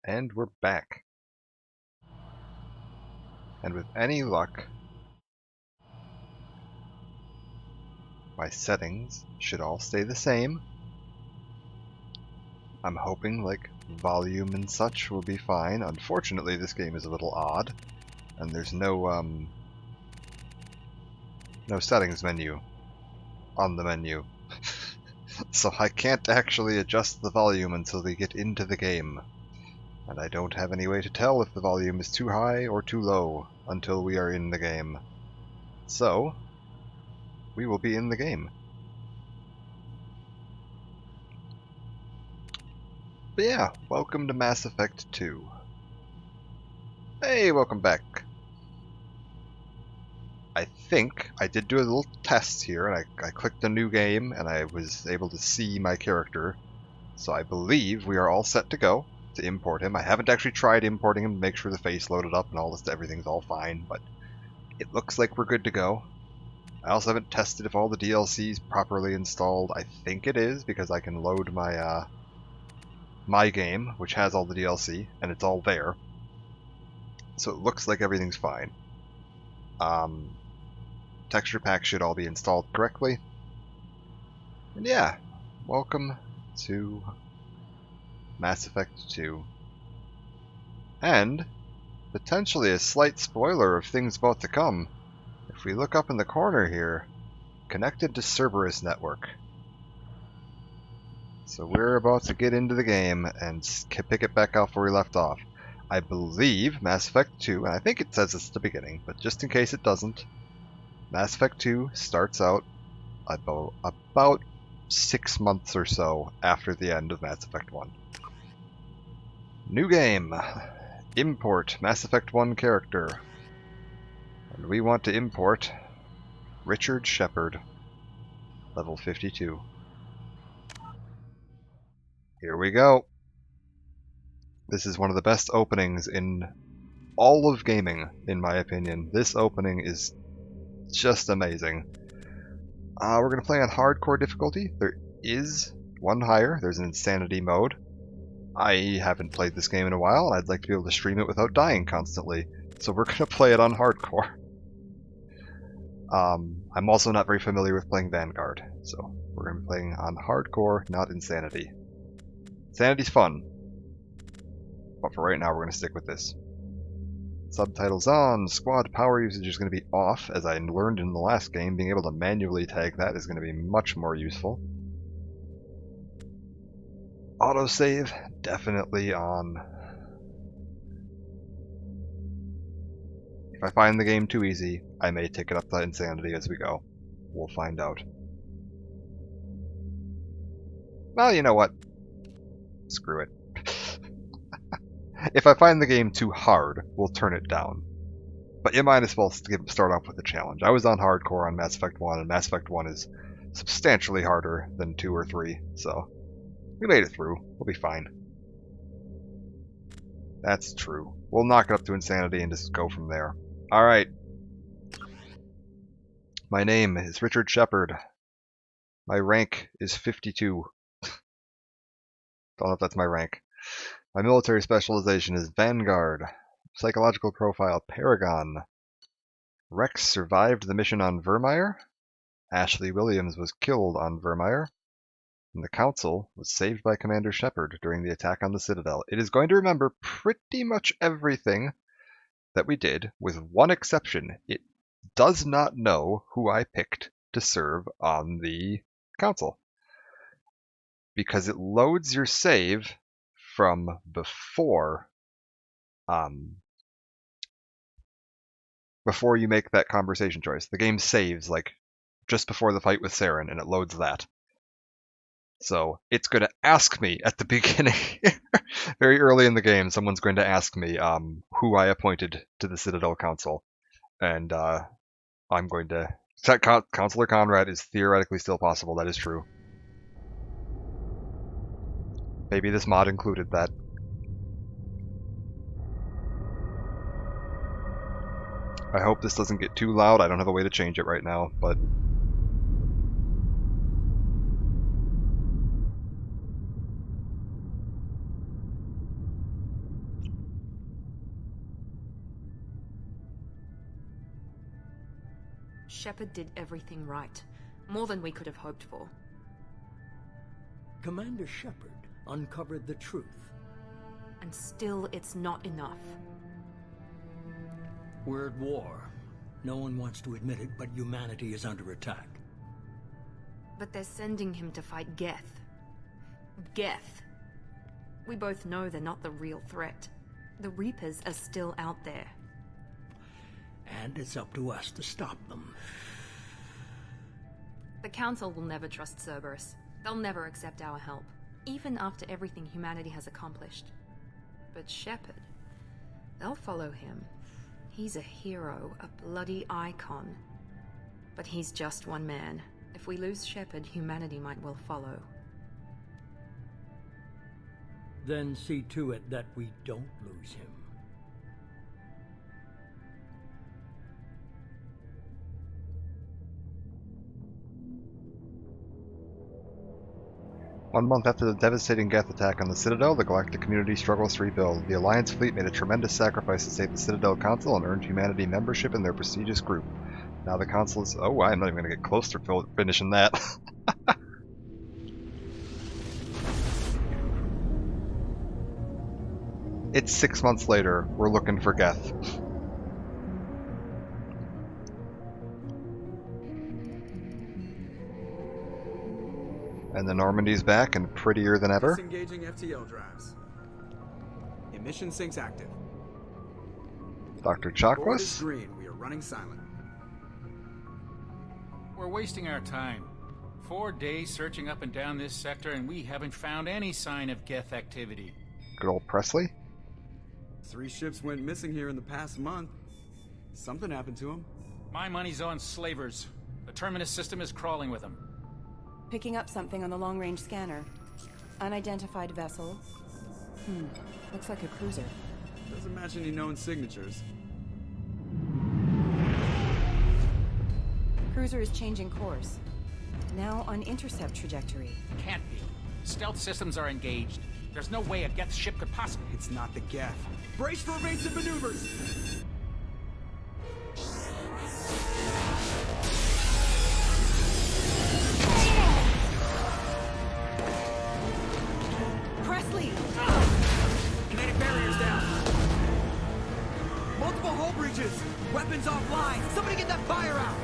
And we're back. And with any luck, my settings should all stay the same. I'm hoping, like, volume and such will be fine. Unfortunately, this game is a little odd, and there's no settings menu on the menu. So I can't actually adjust the volume until we get into the game. And I don't have any way to tell if the volume is too high or too low until we are in the game. So, we will be in the game. But yeah, welcome to Mass Effect 2. Hey, welcome back. I think I did do a little test here, and I clicked a new game, and I was able to see my character. So I believe we are all set to go to import him. I haven't actually tried importing him to make sure the face loaded up and all this, everything's all fine, but it looks like we're good to go. I also haven't tested if all the DLC is properly installed. I think it is, because I can load my my game, which has all the DLC, and it's all there. So it looks like everything's fine. Texture packs should all be installed correctly. And yeah, welcome to Mass Effect 2. And potentially a slight spoiler of things about to come. If we look up in the corner here, connected to Cerberus Network. So we're about to get into the game and pick it back up where we left off. I believe Mass Effect 2, and I think it says this at the beginning, but just in case it doesn't, Mass Effect 2 starts out about 6 months or so after the end of Mass Effect 1. New game. Import Mass Effect 1 character. And we want to import Richard Shepard, level 52. Here we go. This is one of the best openings in all of gaming, in my opinion. This opening is just amazing. We're going to play on hardcore difficulty. There is one higher. There's an insanity mode. I haven't played this game in a while, and I'd like to be able to stream it without dying constantly. So we're going to play it on hardcore. I'm also not very familiar with playing Vanguard, so we're going to be playing on hardcore, not insanity. Insanity's fun, but for right now we're going to stick with this. Subtitles on, squad power usage is going to be off. As I learned in the last game, being able to manually tag that is going to be much more useful. Autosave, definitely on. If I find the game too easy, I may take it up to insanity as we go. We'll find out. Well, you know what? Screw it. If I find the game too hard, we'll turn it down. But you might as well start off with the challenge. I was on hardcore on Mass Effect 1, and Mass Effect 1 is substantially harder than 2 or 3, so we made it through. We'll be fine. That's true. We'll knock it up to insanity and just go from there. Alright. My name is Richard Shepard. My rank is 52. Don't know if that's my rank. My military specialization is Vanguard. Psychological profile, Paragon. Rex survived the mission on Virmire. Ashley Williams was killed on Virmire. And the Council was saved by Commander Shepard during the attack on the Citadel. It is going to remember pretty much everything that we did, with one exception. It does not know who I picked to serve on the Council, because it loads your save from before you make that conversation choice. The game saves like just before the fight with Saren, and it loads that. So it's going to ask me at the beginning, very early in the game, someone's going to ask me who I appointed to the Citadel Council, and I'm going to... Counselor Conrad is theoretically still possible, that is true. Maybe this mod included that. I hope this doesn't get too loud. I don't have a way to change it right now, but... Shepard did everything right. More than we could have hoped for. Commander Shepard uncovered the truth. And still, it's not enough. We're at war. No one wants to admit it, but humanity is under attack. But they're sending him to fight Geth. Geth. We both know they're not the real threat. The Reapers are still out there. And it's up to us to stop them. The Council will never trust Cerberus. They'll never accept our help, even after everything humanity has accomplished. But Shepard, they'll follow him. He's a hero, a bloody icon. But he's just one man. If we lose Shepard, humanity might well follow. Then see to it that we don't lose him. One month after the devastating Geth attack on the Citadel, the galactic community struggles to rebuild. The Alliance fleet made a tremendous sacrifice to save the Citadel Council and earned humanity membership in their prestigious group. Now the Council is... Oh, I'm not even going to get close to finishing that. It's 6 months later. We're looking for Geth. And the Normandy's back and prettier than ever. Disengaging FTL drives. Emission sinks active. Dr. Board is Chakwas. green. We are running silent. We're wasting our time. 4 days searching up and down this sector, and we haven't found any sign of Geth activity. Good old Presley. 3 ships went missing here in the past month. Something happened to them. My money's on slavers. The Terminus system is crawling with them. Picking up something on the long-range scanner. Unidentified vessel. Looks like a cruiser. Doesn't match any known signatures. Cruiser is changing course. Now on intercept trajectory. Can't be. Stealth systems are engaged. There's no way a Geth ship could possibly... It's not the Geth. Brace for evasive maneuvers! Presley! Kinetic barriers down! Multiple hull breaches! Weapons offline! Somebody get that fire out!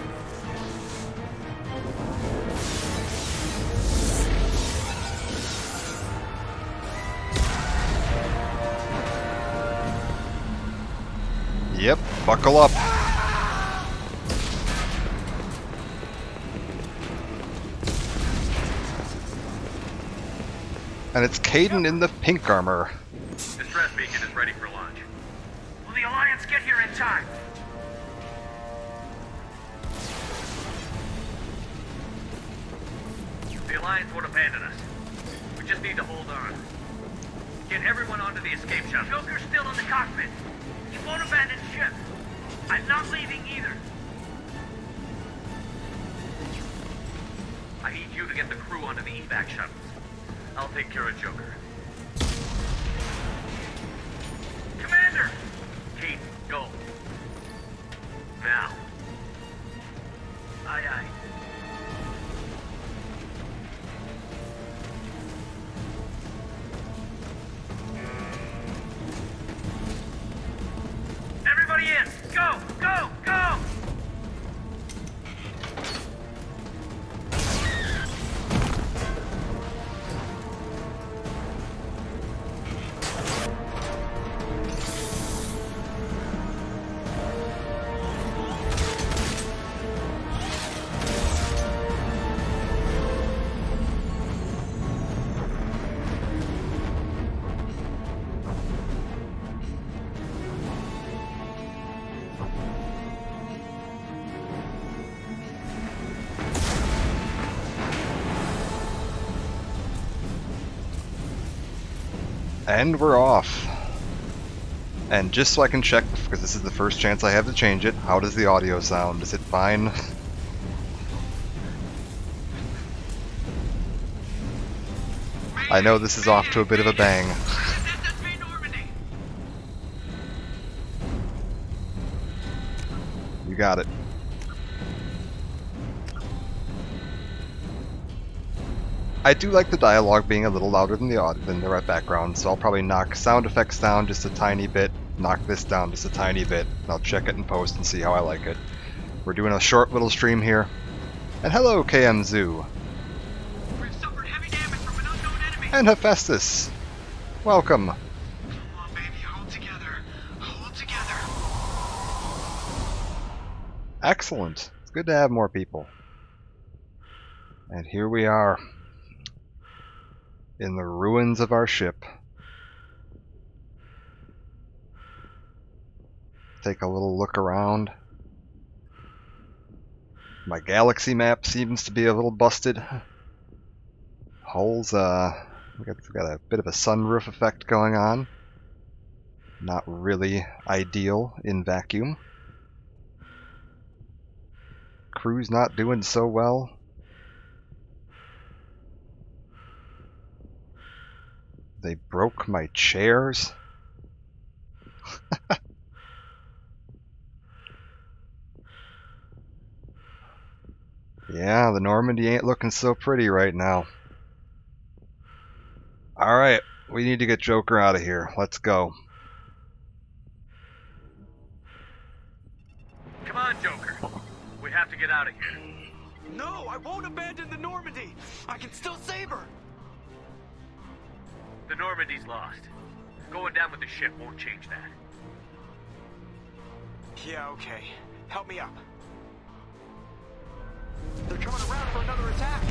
Yep, buckle up. And it's Caden in the pink armor. Distress beacon is ready for launch. Will the Alliance get here in time? The Alliance won't abandon us. We just need to hold on. Get everyone onto the escape shuttle. Joker's still in the cockpit. He won't abandon ship. I'm not leaving either. I need you to get the crew onto the evac shuttles. I'll take care of Joker. Commander! Keith, go. Now. Aye, aye. Everybody in! Go! Go! Go! And we're off. And just so I can check, because this is the first chance I have to change it, how does the audio sound? Is it fine? I know this is off to a bit of a bang. You got it. I do like the dialogue being a little louder than the background, so I'll probably knock sound effects down just a tiny bit, knock this down just a tiny bit, and I'll check it in post and see how I like it. We're doing a short little stream here. And hello, KM Zoo. We've suffered heavy damage from an unknown enemy. And Hephaestus. Welcome. Come on, baby, hold together. Hold together. Excellent. It's good to have more people. And here we are. In the ruins of our ship. Take a little look around. My galaxy map seems to be a little busted. Hull's, we got a bit of a sunroof effect going on. Not really ideal in vacuum. Crew's not doing so well. They broke my chairs. Yeah, the Normandy ain't looking so pretty right now. Alright, we need to get Joker out of here. Let's go. Come on, Joker. We have to get out of here. No, I won't abandon the Normandy. I can still save her. The Normandy's lost. Going down with the ship won't change that. Yeah, okay. Help me up. They're coming around for another attack.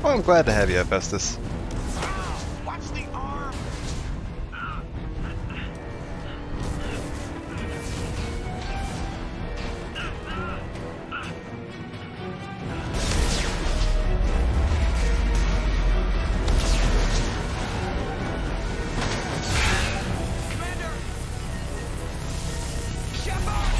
Oh, I'm glad to have you, Hephaestus. Watch the arm. Commander! Shepard!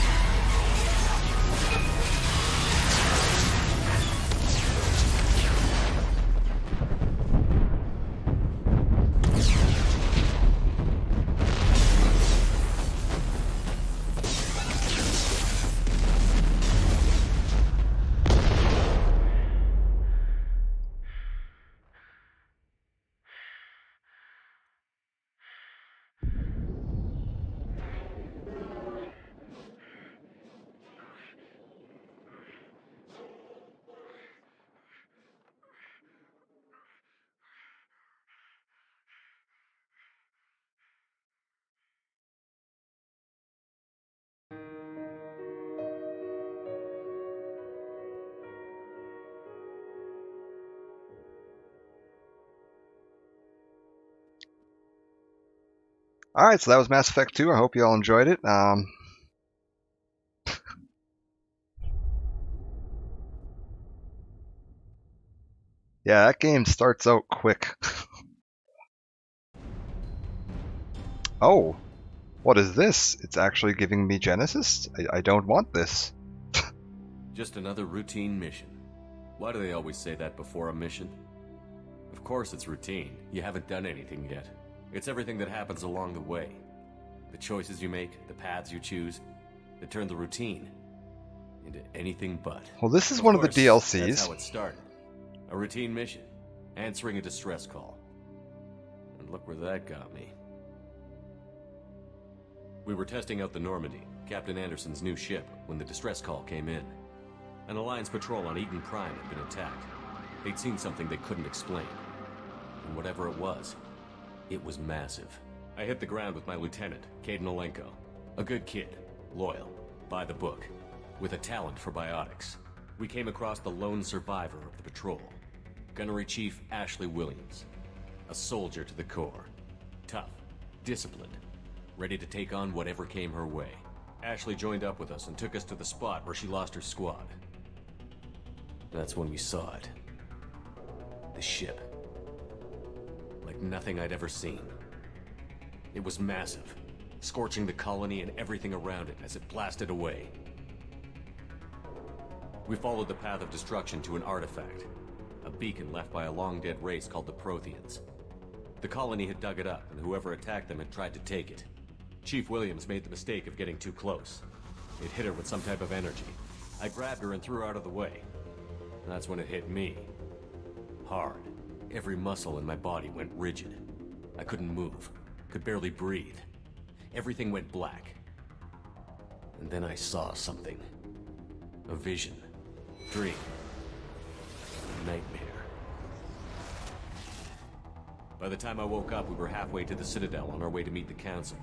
Alright, so that was Mass Effect 2. I hope you all enjoyed it. Yeah, that game starts out quick. Oh, what is this? It's actually giving me Genesis? I don't want this. Just another routine mission. Why do they always say that before a mission? Of course it's routine. You haven't done anything yet. It's everything that happens along the way. The choices you make, the paths you choose, that turn the routine into anything but. Well, this is one of the DLCs. That's how it started. A routine mission. Answering a distress call. And look where that got me. We were testing out the Normandy, Captain Anderson's new ship, when the distress call came in. An Alliance patrol on Eden Prime had been attacked. They'd seen something they couldn't explain. And whatever it was massive. I hit the ground with my lieutenant, Kaidan Olenko. A good kid, loyal, by the book, with a talent for biotics. We came across the lone survivor of the patrol, Gunnery Chief Ashley Williams. A soldier to the core. Tough, disciplined, ready to take on whatever came her way. Ashley joined up with us and took us to the spot where she lost her squad. That's when we saw it. The ship. Like nothing I'd ever seen. It was massive, scorching the colony and everything around it as it blasted away. We followed the path of destruction to an artifact, a beacon left by a long-dead race called the Protheans. The colony had dug it up, and whoever attacked them had tried to take it. Chief Williams made the mistake of getting too close. It hit her with some type of energy. I grabbed her and threw her out of the way. That's when it hit me. Hard. Every muscle in my body went rigid. I couldn't move. Could barely breathe. Everything went black. And then I saw something. A vision. Dream. Nightmare. By the time I woke up, we were halfway to the Citadel on our way to meet the Council.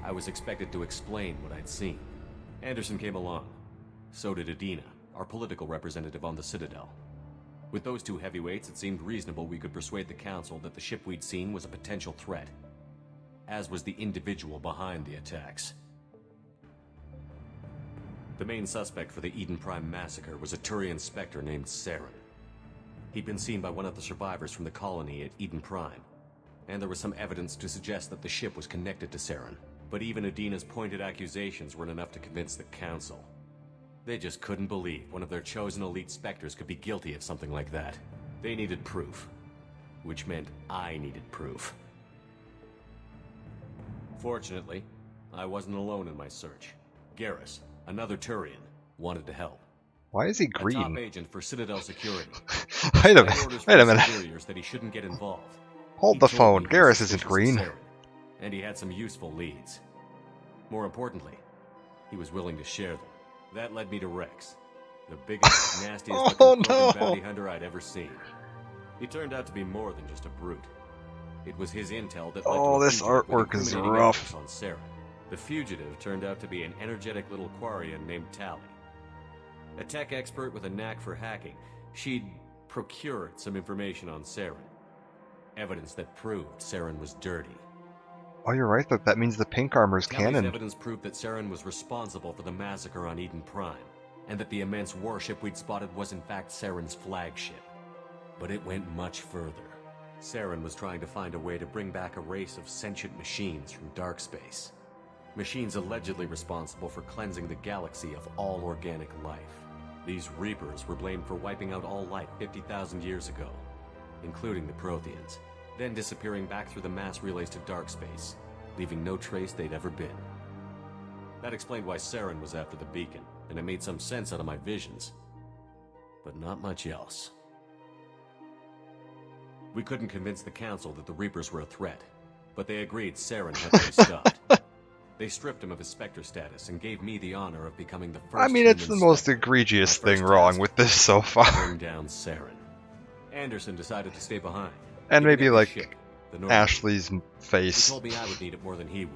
I was expected to explain what I'd seen. Anderson came along. So did Adina, our political representative on the Citadel. With those two heavyweights, it seemed reasonable we could persuade the Council that the ship we'd seen was a potential threat, as was the individual behind the attacks. The main suspect for the Eden Prime massacre was a Turian Spectre named Saren. He'd been seen by one of the survivors from the colony at Eden Prime, and there was some evidence to suggest that the ship was connected to Saren. But even Adina's pointed accusations weren't enough to convince the Council. They just couldn't believe one of their chosen elite Spectres could be guilty of something like that. They needed proof, which meant I needed proof. Fortunately, I wasn't alone in my search. Garrus, another Turian, wanted to help. Why is he A top green? agent for Citadel Security. Wait a Had orders minute. from Wait a his minute. superiors that he shouldn't get involved. Hold He the told phone. me he was Garrus isn't suspicious of green. Saren, and he had some useful leads. More importantly, he was willing to share them. That led me to Rex, the biggest, nastiest Oh, looking no. bounty hunter I'd ever seen. He turned out to be more than just a brute. It was his intel that led Oh, to a this fugitive with artwork is incriminating rough. evidence on Saren. The fugitive turned out to be an energetic little Quarian named Tali. A tech expert with a knack for hacking, she'd procured some information on Saren. Evidence that proved Saren was dirty. Oh, you're right. That means the pink armor's Tali's canon. evidence proved that Saren was responsible for the massacre on Eden Prime, and that the immense warship we'd spotted was in fact Saren's flagship. But it went much further. Saren was trying to find a way to bring back a race of sentient machines from dark space. Machines allegedly responsible for cleansing the galaxy of all organic life. These Reapers were blamed for wiping out all life 50,000 years ago, including the Protheans, then disappearing back through the mass relays to dark space, leaving no trace they'd ever been. That explained why Saren was after the beacon, and it made some sense out of my visions. But not much else. We couldn't convince the Council that the Reapers were a threat, but they agreed Saren had to be stopped. They stripped him of his Spectre status and gave me the honor of becoming the first I mean, it's the human most Spectre. egregious My first thing wrong task, with this so far. Bring down Saren. Anderson decided to stay behind. And giving maybe, up his like, ship, the Normandy. Ashley's He face. told me I would need it more than he would.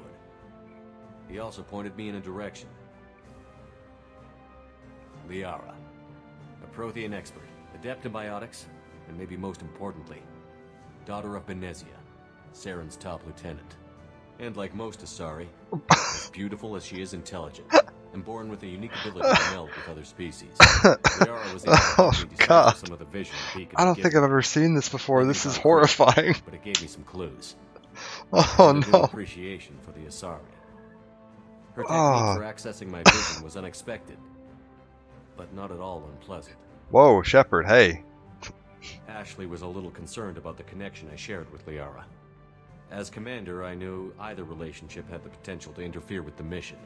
He also pointed me in a direction. Liara, a Prothean expert, adept in biotics, and maybe most importantly, daughter of Benezia, Saren's top lieutenant. And like most Asari, as beautiful as she is intelligent, and born with a unique ability to meld with other species. Liara was able to help me decipher God. some of the vision the beacon I don't had think given I've ever seen this before. Maybe This is not horrifying. great, but it gave me some clues. Oh And a new no. appreciation for the Asari. Her technique Ah. for accessing my vision was unexpected, but not at all unpleasant. Whoa, Shepard, hey. Ashley was a little concerned about the connection I shared with Liara. As commander, I knew either relationship had the potential to interfere with the mission.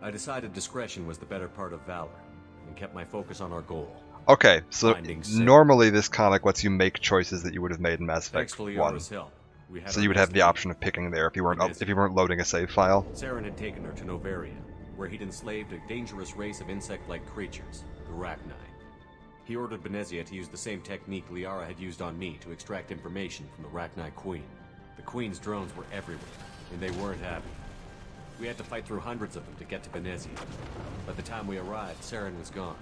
I decided discretion was the better part of valor, and kept my focus on our goal. Okay, so Finding Saren. normally this comic lets you make choices that you would have made in Mass Thanks Effect to 1. Liara's help, we had So our you would have the destiny. option of picking there if you weren't Yes. if you weren't loading a save file. Saren had taken her to Novaria, where he'd enslaved a dangerous race of insect-like creatures, the Rachni. He ordered Benezia to use the same technique Liara had used on me to extract information from the Rachni Queen. The Queen's drones were everywhere, and they weren't happy. We had to fight through hundreds of them to get to Benezia. By the time we arrived, Saren was gone.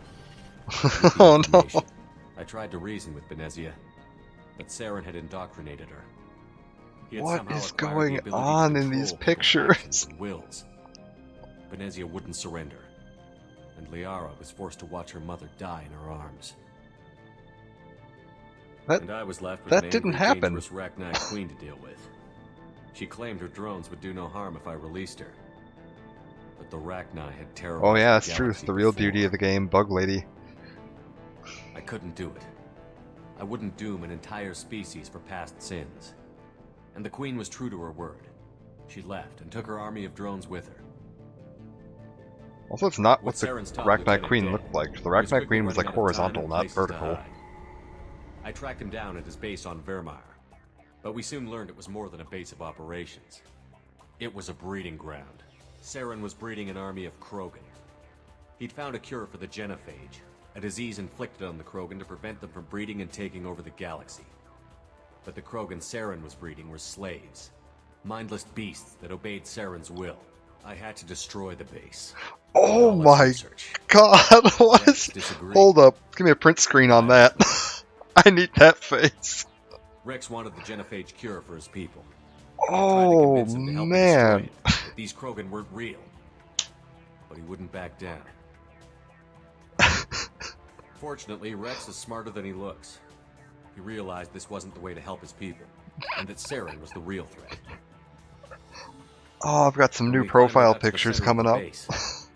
With the Oh no. information, I tried to reason with Benezia, but Saren had indoctrinated her. He had What somehow is acquired the going ability to on in control these people's pictures? actions and wills. Benezia wouldn't surrender, and Liara was forced to watch her mother die in her arms. That- and I was left with that an didn't angry, happen. dangerous Rachni Queen to deal with. She claimed her drones would do no harm if I released her. But the Rachni had terrorized Oh yeah, the it's true. galaxy The real before. beauty of the game, Bug Lady. I couldn't do it. I wouldn't doom an entire species for past sins. And the Queen was true to her word. She left and took her army of drones with her. Also, it's not what With the Saren's top Arachnite lieutenant Queen dead, looked like. The he was Arachnite quickly Queen was like running out of time horizontal, and not places to vertical. hide. I tracked him down at his base on Vermeer, but we soon learned it was more than a base of operations. It was a breeding ground. Saren was breeding an army of Krogan. He'd found a cure for the genophage, a disease inflicted on the Krogan to prevent them from breeding and taking over the galaxy. But the Krogan Saren was breeding were slaves, mindless beasts that obeyed Saren's will. I had to destroy the base. Oh All its my research. god, what? Rex disagreed. Hold up, give me a print screen on that. I need that face. Rex wanted the genophage cure for his people. Oh I tried to convince him to help man. destroy it, that these Krogan weren't real. But he wouldn't back down. Fortunately, Rex is smarter than he looks. He realized this wasn't the way to help his people, and that Saren was the real threat. Oh, I've got some When new we finally profile got to the pictures center of coming the up. base,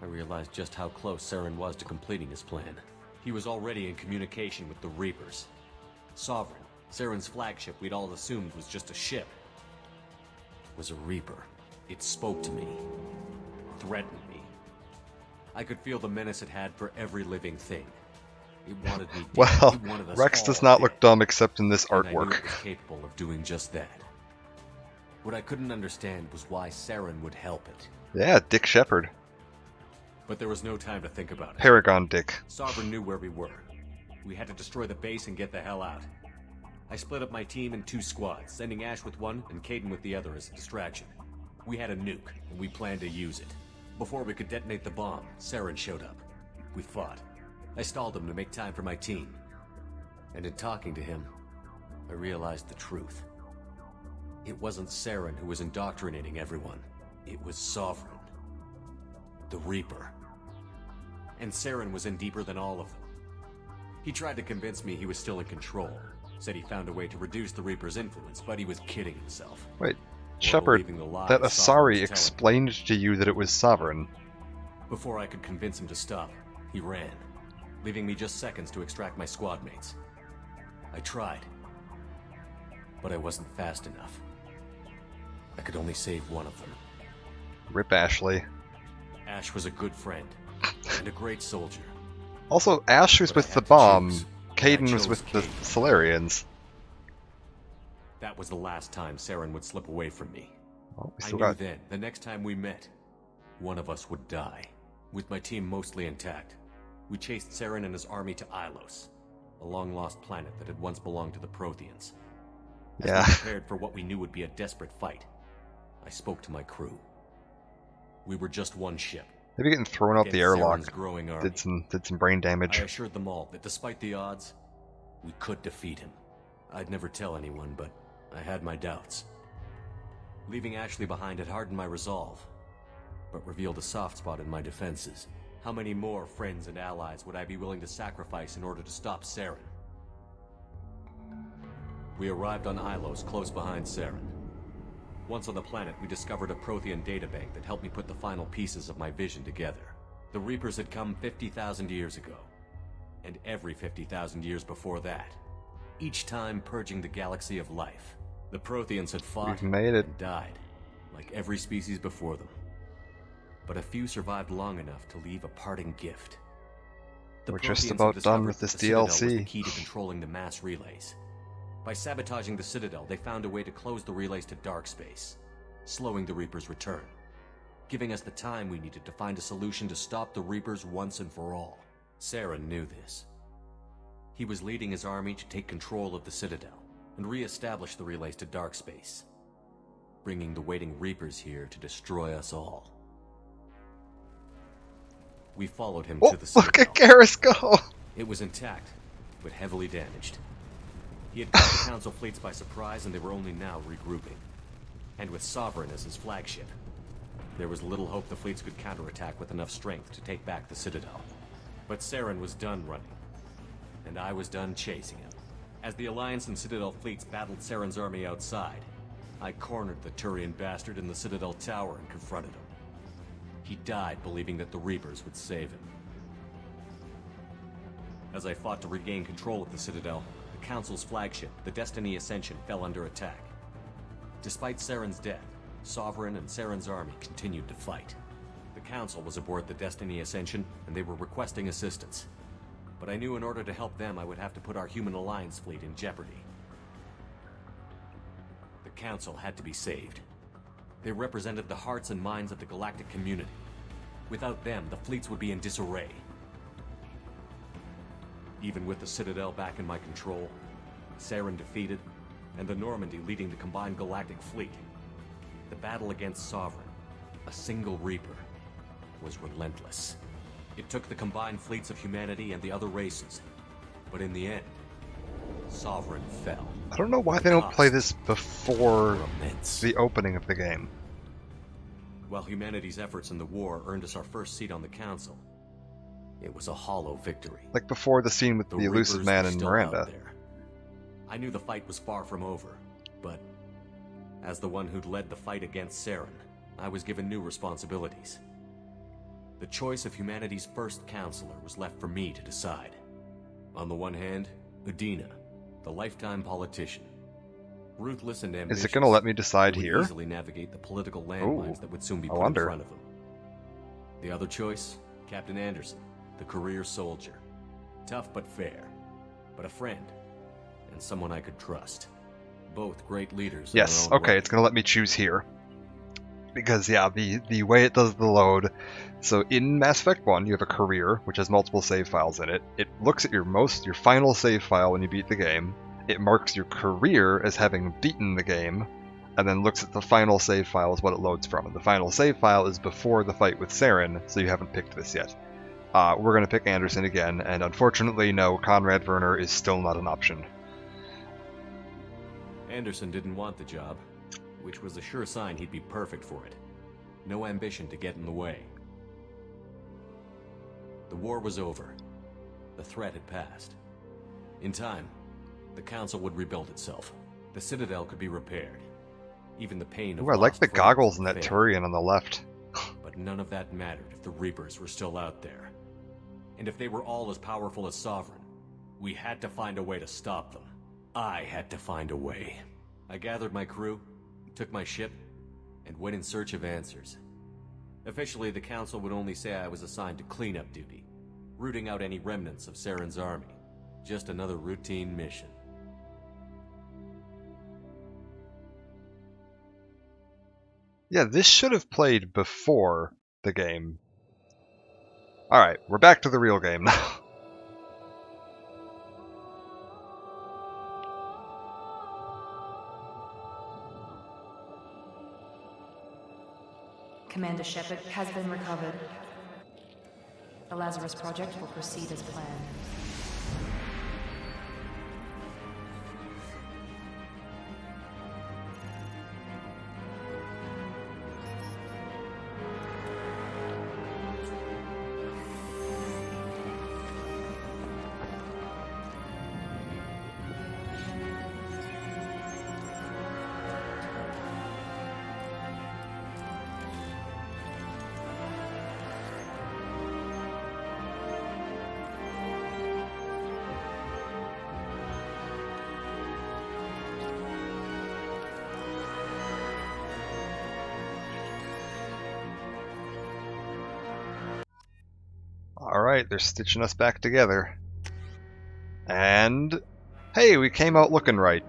I realized just how close Saren was to completing his plan. He was already in communication with the Reapers. Sovereign, Saren's flagship we'd all assumed was just a ship, was a Reaper. It spoke to me, threatened me. I could feel the menace it had for every living thing. It wanted me dead. Well, It wanted us Rex all does not look dead. dumb except in this And I knew artwork. it was capable of doing just that. What I couldn't understand was why Saren would help it. Yeah, Dick Shepard. But there was no time to think about it. Paragon Dick. Sovereign knew where we were. We had to destroy the base and get the hell out. I split up my team in 2 squads, sending Ash with one and Caden with the other as a distraction. We had a nuke, and we planned to use it. Before we could detonate the bomb, Saren showed up. We fought. I stalled him to make time for my team. And in talking to him, I realized the truth. It wasn't Saren who was indoctrinating everyone. It was Sovereign. The Reaper. And Saren was in deeper than all of them. He tried to convince me he was still in control. Said he found a way to reduce the Reaper's influence, but he was kidding himself. Wait, Or Shepard, believing the lies that Sovereign Asari was telling him. explained to you that it was Sovereign. Before I could convince him to stop, he ran, leaving me just seconds to extract my squad mates. I tried, but I wasn't fast enough. I could only save one of them. Rip Ashley. Ash was a good friend, and a great soldier. Also, Ash was But I with the had to bomb. choose. Caden I was chose with the Caden. Solarians. That was the last time Saren would slip away from me. Oh, we I still knew got... then, the next time we met, one of us would die. With my team mostly intact, we chased Saren and his army to Ilos, a long-lost planet that had once belonged to the Protheans. As Yeah. we prepared for what we knew would be a desperate fight, I spoke to my crew. We were just one ship. Maybe getting thrown out the against airlock Saren's growing army. did some brain I damage. assured them all that despite the odds, we could defeat him. I'd never tell anyone, but I had my doubts. Leaving Ashley behind had hardened my resolve, but revealed a soft spot in my defenses. How many more friends and allies would I be willing to sacrifice in order to stop Saren? We arrived on Ilos, close behind Saren. Once on the planet, we discovered a Prothean databank that helped me put the final pieces of my vision together. The Reapers had come 50,000 years ago, and every 50,000 years before that, each time purging the galaxy of life. The Protheans had fought We've made it. and died, like every species before them. But a few survived long enough to leave a parting gift. The We're just Protheans had about done discovered with that this the Citadel was the DLC. key to controlling the mass relays. By sabotaging the Citadel, they found a way to close the relays to dark space, slowing the Reapers' return, giving us the time we needed to find a solution to stop the Reapers once and for all. Saren knew this. He was leading his army to take control of the Citadel and re-establish the relays to dark space, bringing the waiting Reapers here to destroy us all. We followed him Oh, to the Citadel. look at Garrus go! It was intact, but heavily damaged. He had caught the Council fleets by surprise, and they were only now regrouping. And with Sovereign as his flagship, there was little hope the fleets could counterattack with enough strength to take back the Citadel. But Saren was done running, and I was done chasing him. As the Alliance and Citadel fleets battled Saren's army outside, I cornered the Turian bastard in the Citadel tower and confronted him. He died believing that the Reapers would save him. As I fought to regain control of the Citadel, Council's flagship, the Destiny Ascension, fell under attack. Despite Saren's death, Sovereign and Saren's army continued to fight. The Council was aboard the Destiny Ascension, and they were requesting assistance. But I knew in order to help them, I would have to put our Human Alliance fleet in jeopardy. The Council had to be saved. They represented the hearts and minds of the galactic community. Without them, the fleets would be in disarray. Even with the Citadel back in my control, Saren defeated, and the Normandy leading the combined galactic fleet, the battle against Sovereign, a single Reaper, was relentless. It took the combined fleets of humanity and the other races, but in the end, Sovereign fell. I don't know why they don't play this before Immense. the opening of the game. While humanity's efforts in the war earned us our first seat on the Council, it was a hollow victory. Like before the scene with the elusive Reapers man were and still Miranda. out there. I knew the fight was far from over, but as the one who'd led the fight against Saren, I was given new responsibilities. The choice of humanity's first counselor was left for me to decide. On the one hand, Udina, the lifetime politician. Ruthless and ambitious. Is it going to let me decide who would here? easily navigate the political landmines Ooh, that would soon be I put wonder. in front of him. The other choice, Captain Anderson, the career soldier. Tough but fair, but a friend, and someone I could trust. Both great leaders. in Yes, their own okay, way. it's going to let me choose here. Because, yeah, the way it does the load... So in Mass Effect 1, you have a career, which has multiple save files in it. It looks at your final save file when you beat the game. It marks your career as having beaten the game, and then looks at the final save file as what it loads from. And the final save file is before the fight with Saren, so you haven't picked this yet. We're going to pick Anderson again, and unfortunately, no, Conrad Werner is still not an option. Anderson didn't want the job, which was a sure sign he'd be perfect for it. No ambition to get in the way. The war was over. The threat had passed. In time, the Council would rebuild itself. The Citadel could be repaired. Even the pain of Ooh, I like lost the friends goggles in would that fade. Turian on the left. But none of that mattered if the Reapers were still out there. And if they were all as powerful as Sovereign, we had to find a way to stop them. I had to find a way. I gathered my crew, took my ship, and went in search of answers. Officially, the Council would only say I was assigned to cleanup duty, rooting out any remnants of Saren's army. Just another routine mission. Yeah, this should have played before the game. Alright, we're back to the real game now. Commander Shepard has been recovered. The Lazarus Project will proceed as planned. Alright, they're stitching us back together. And... hey, we came out looking right.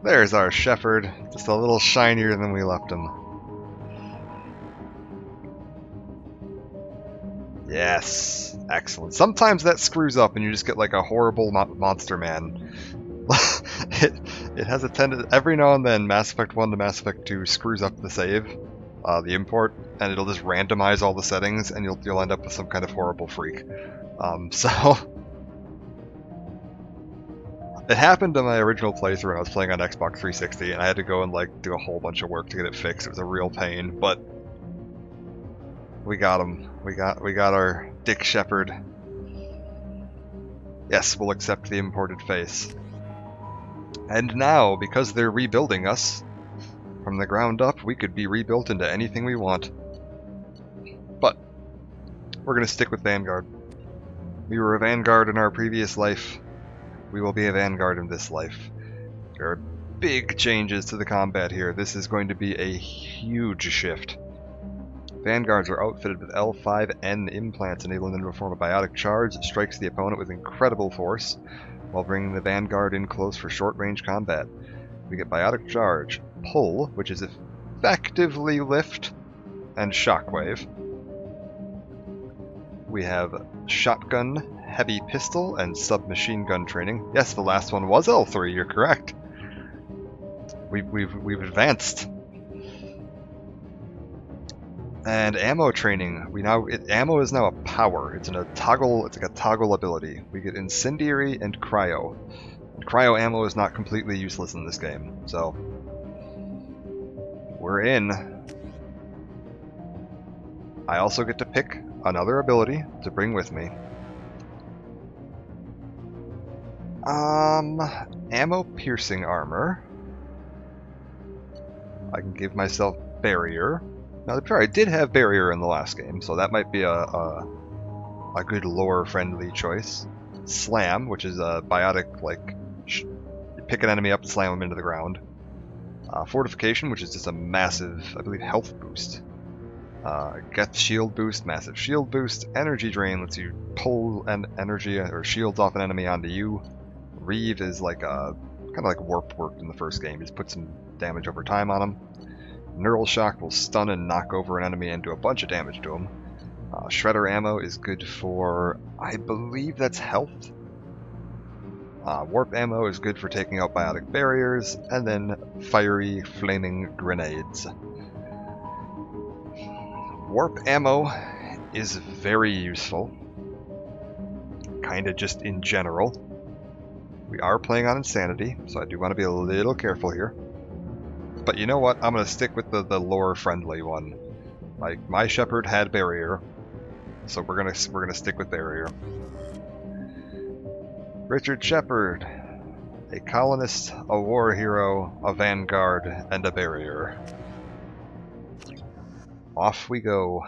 There's our Shepard, just a little shinier than we left him. Yes, excellent. Sometimes that screws up and you just get like a horrible monster man. it has a tendency, every now and then Mass Effect 1 to Mass Effect 2 screws up the save, the import, and it'll just randomize all the settings and you'll end up with some kind of horrible freak. So it happened in my original playthrough when I was playing on Xbox 360 and I had to go and like do a whole bunch of work to get it fixed. It was a real pain, but we got him. We got our Dick Shepard. Yes, we'll accept the imported face. And now, because they're rebuilding us from the ground up, we could be rebuilt into anything we want. But we're gonna stick with Vanguard. We were a Vanguard in our previous life. We will be a Vanguard in this life. There are big changes to the combat here. This is going to be a huge shift. Vanguards are outfitted with L5N implants, enabling them to perform a biotic charge that strikes the opponent with incredible force, while bringing the Vanguard in close for short-range combat. We get biotic charge, pull, which is effectively lift, and shockwave. We have shotgun, heavy pistol, and submachine gun training. Yes, the last one was L3. You're correct. We've advanced. And ammo training. Ammo is now a power. It's like a toggle ability. We get incendiary and cryo. And cryo ammo is not completely useless in this game, so we're in. I also get to pick another ability to bring with me. Ammo piercing armor. I can give myself barrier. Now, I did have barrier in the last game, so that might be a good lore-friendly choice. Slam, which is a biotic, like, you pick an enemy up and slam them into the ground. Fortification, which is just a massive, I believe, health boost. Geth shield boost, massive shield boost. Energy drain lets you pull an energy or shields off an enemy onto you. Reeve is like kind of like warp worked in the first game. Just put some damage over time on him. Neural shock will stun and knock over an enemy and do a bunch of damage to him. Shredder ammo is good for, I believe that's health. Warp ammo is good for taking out biotic barriers, and then fiery flaming grenades. Warp ammo is very useful, kinda just in general. We are playing on Insanity, so I do want to be a little careful here. But you know what? I'm going to stick with the lore-friendly one. Like, my Shepherd had barrier, so we're gonna stick with barrier. Richard Shepherd, a colonist, a war hero, a vanguard, and a barrier. Off we go.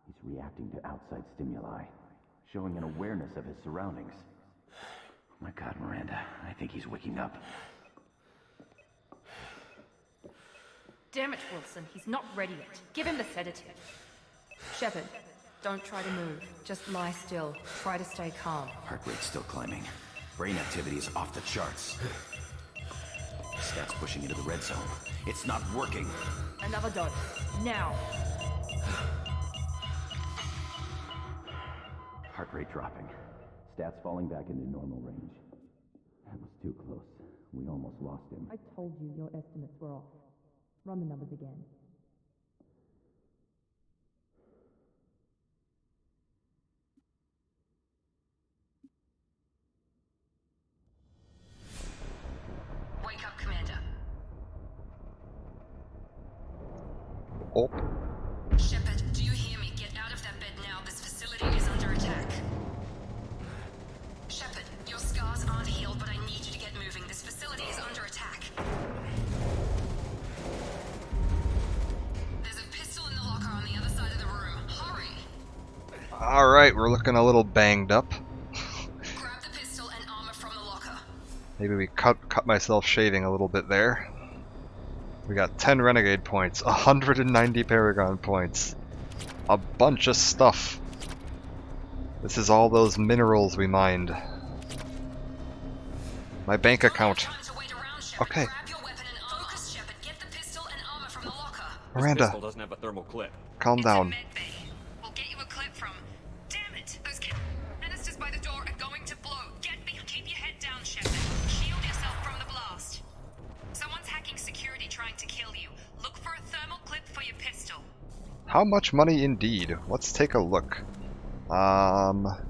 He's reacting to outside stimuli, showing an awareness of his surroundings. My God, Miranda, I think he's waking up. Damn it, Wilson, he's not ready yet. Give him the sedative. Shepard, don't try to move. Just lie still. Try to stay calm. Heart rate's still climbing. Brain activity is off the charts. Stats pushing into the red zone. It's not working. Another dose. Now. Heart rate dropping. Stats falling back into normal range. That was too close. We almost lost him. I told you your estimates were off. Run the numbers again. Wake up, Commander. Oh. Shepard, do you hear me? Get out of that bed now. This facility is under attack. Shepard, your scars aren't healed, but I need you to get moving. This facility is under attack. There's a pistol in the locker on the other side of the room. Hurry! Alright, we're looking a little banged up. Grab the pistol and armor from the locker. Maybe we cut myself shaving a little bit there. We got 10 Renegade points, 190 Paragon points, a bunch of stuff. This is all those minerals we mined. My bank account. Okay. Miranda, This pistol doesn't have a thermal clip. calm down. We'll get you a clip from. Damn it! Those canisters by the door are going to blow. Keep your head down, Shepard. Shield yourself from the blast. Someone's hacking security trying to kill you. Look for a thermal clip for your pistol. How much money indeed? Let's take a look. Not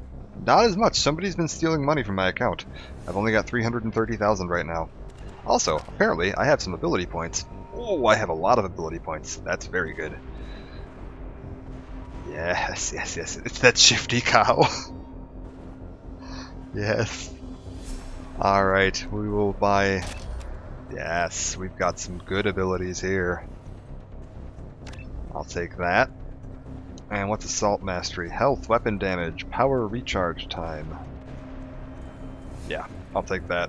as much. Somebody's been stealing money from my account. I've only got 330,000 right now. Also, apparently, I have some ability points. Oh, I have a lot of ability points. That's very good. Yes. It's that shifty cow. Yes. Alright, we will buy... Yes, we've got some good abilities here. I'll take that. And what's Assault Mastery? Health, weapon damage, power recharge time. Yeah, I'll take that.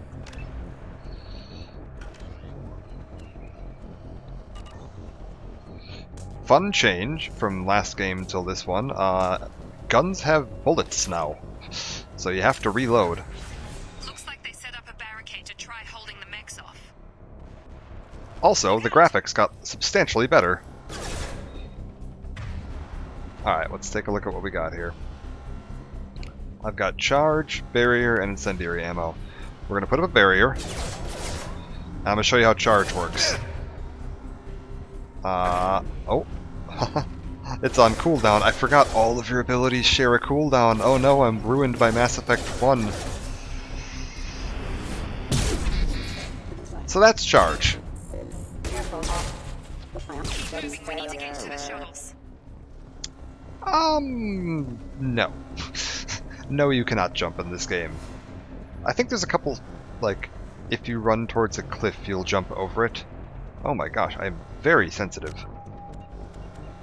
Fun change from last game till this one. Guns have bullets now, so you have to reload. Looks like they set up a barricade to try holding the mechs off. Also, the graphics got substantially better. Alright, let's take a look at what we got here. I've got charge, barrier, and incendiary ammo. We're going to put up a barrier. I'm going to show you how charge works. Oh. It's on cooldown. I forgot all of your abilities share a cooldown. Oh no, I'm ruined by Mass Effect 1. So that's charge. We need to get to the shuttles. No. No, you cannot jump in this game. I think there's a couple, like, if you run towards a cliff, you'll jump over it. Oh my gosh, I'm very sensitive.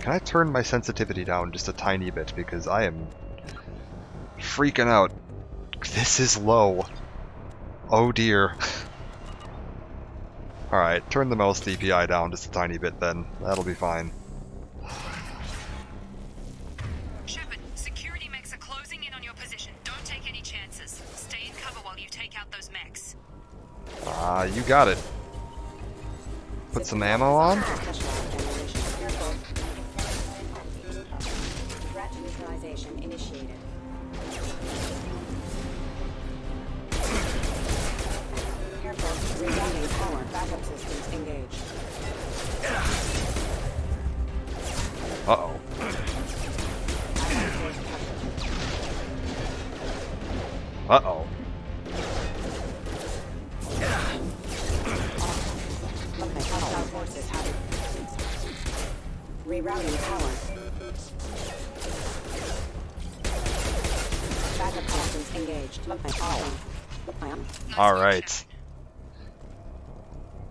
Can I turn my sensitivity down just a tiny bit, because I am freaking out. This is low. Oh dear. Alright, turn the mouse DPI down just a tiny bit then. That'll be fine. Shepard, security mechs are closing in on your position. Don't take any chances. Stay in cover while you take out those mechs. You got it. Put some ammo on. Threat neutralization initiated. Careful. Rerouting power. Backup systems engaged. Uh-oh. Uh-oh. Rerouting power. Backup systems engaged. Alright.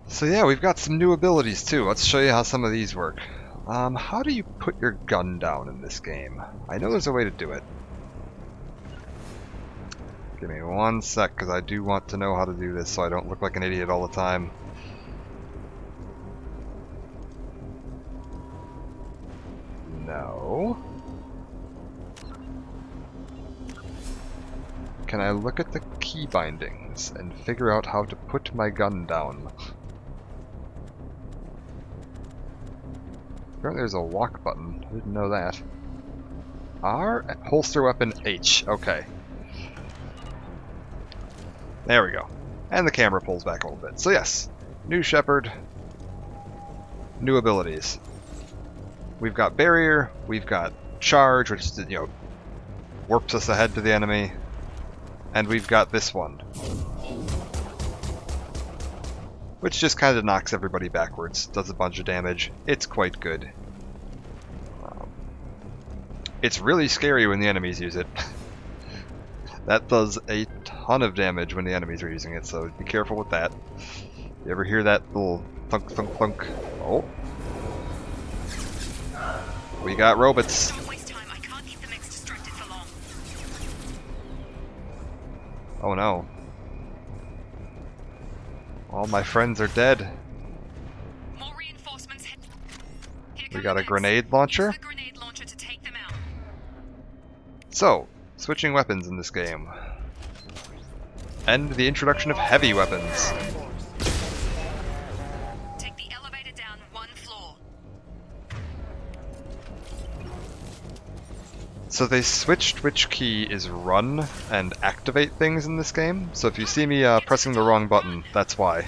So yeah, we've got some new abilities too. Let's show you how some of these work. How do you put your gun down in this game? I know there's a way to do it. Give me one sec, because I do want to know how to do this so I don't look like an idiot all the time. No. Can I look at the key bindings and figure out how to put my gun down? Apparently there's a walk button. I didn't know that. R, holster weapon H. Okay. There we go. And the camera pulls back a little bit. So yes, new Shepard, new abilities. We've got barrier, we've got charge, which warps us ahead to the enemy, and we've got this one, which just kind of knocks everybody backwards, does a bunch of damage. It's quite good. It's really scary when the enemies use it. That does a ton of damage when the enemies are using it, so be careful with that. You ever hear that little thunk thunk thunk? Oh. We got robots. Don't waste time. I can't keep the mechs distracted for long. Oh no. All my friends are dead. More reinforcements. Here We come got the a mechs. grenade launcher. Use the grenade launcher to take them out. So, switching weapons in this game. And the introduction of heavy weapons. Take the elevator down one floor. So they switched which key is run and activate things in this game. So if you see me pressing the wrong button, that's why.